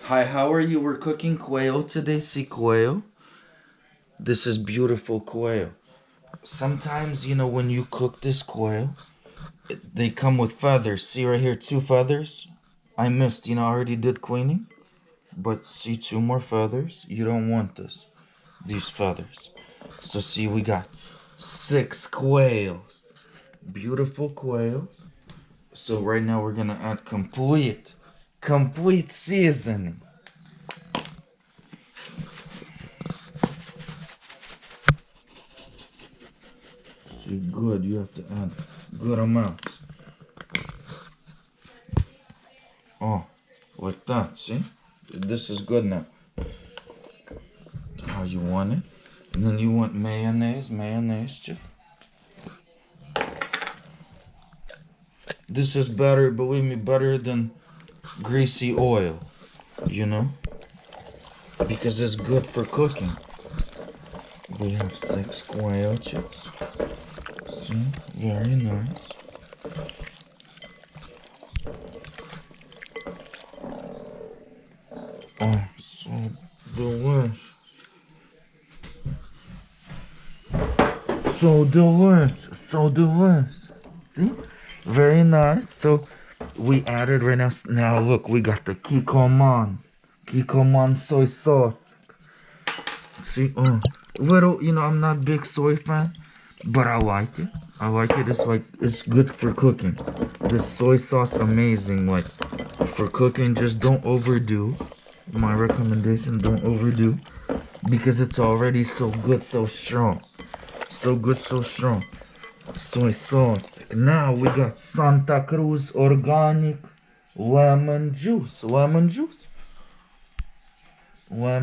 Hi, how are you? We're cooking quail today. See quail? This is beautiful quail. Sometimes, when you cook this quail, they come with feathers. See right here, two feathers? I missed, I already did cleaning. But see, two more feathers. You don't want these feathers. So see, we got 6 quails. Beautiful quails. So right now we're gonna add complete seasoning. See, good, you have to add good amounts. Oh, like that, see? This is good now. How you want it. And then you want mayonnaise, chip. This is better, believe me, better than greasy oil, because it's good for cooking. We have 6 quail chips. See, very nice. Oh, so delicious. So delicious. See? Very nice. So we added right now. Now look, we got the Kikkoman soy sauce. See, little. I'm not big soy fan, but I like it. It's good for cooking. This soy sauce amazing. Like for cooking, just don't overdo. My recommendation: don't overdo, because it's already so good, so strong. So good, so strong. Soy sauce. Now we got Santa Cruz organic lemon juice. Lemon juice. We're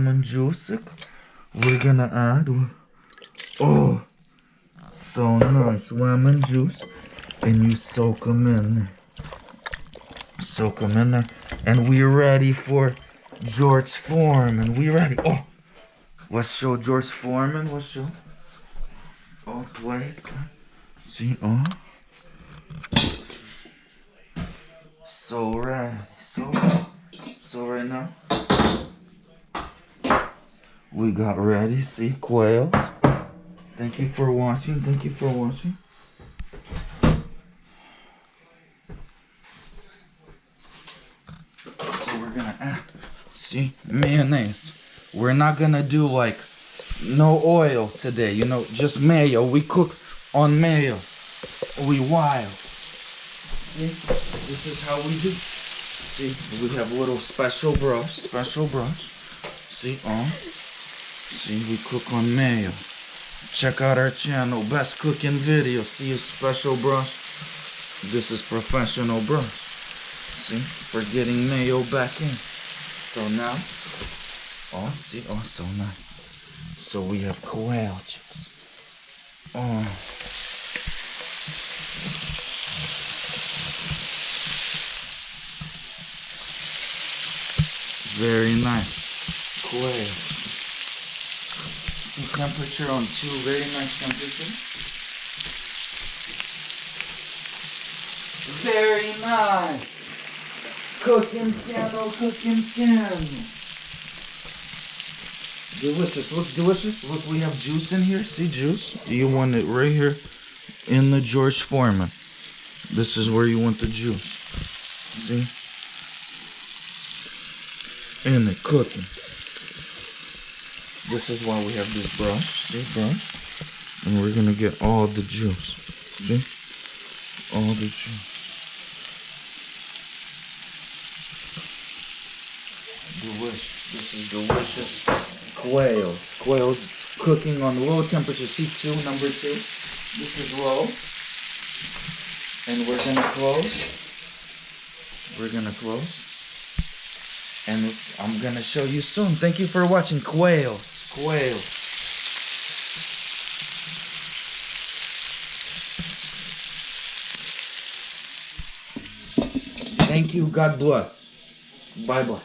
gonna add. Oh, so nice. Lemon juice. And you soak them in there. And we're ready for George Foreman. We ready. Oh, let's show George Foreman. Let's show. Oh, play. See, so right, so right now we got ready. See, quails. Thank you for watching. So we're gonna add, see, mayonnaise. We're not gonna do like no oil today. Just mayo. We cook on mayo. We wild. See, this is how we do. See, we have a little special brush. See, we cook on mayo. Check out our channel, best cooking video. See a special brush. This is professional brush. See, for getting mayo back in. So now, so nice. So we have quail chips. Very nice. Quail. Some temperature on 2. Very nice temperature. Very nice. Cooking channel. Delicious. Looks delicious. Look, we have juice in here. See juice? You want it right here in the George Foreman. This is where you want the juice. See? And the cooking. This is why we have this brush. See, brush? And we're gonna get all the juice. See? All the juice. Delicious. This is delicious. Quails cooking on low temperature. See, number 2. This is low. And we're gonna close. And I'm gonna show you soon. Thank you for watching. Quails. Thank you. God bless. Bye-bye.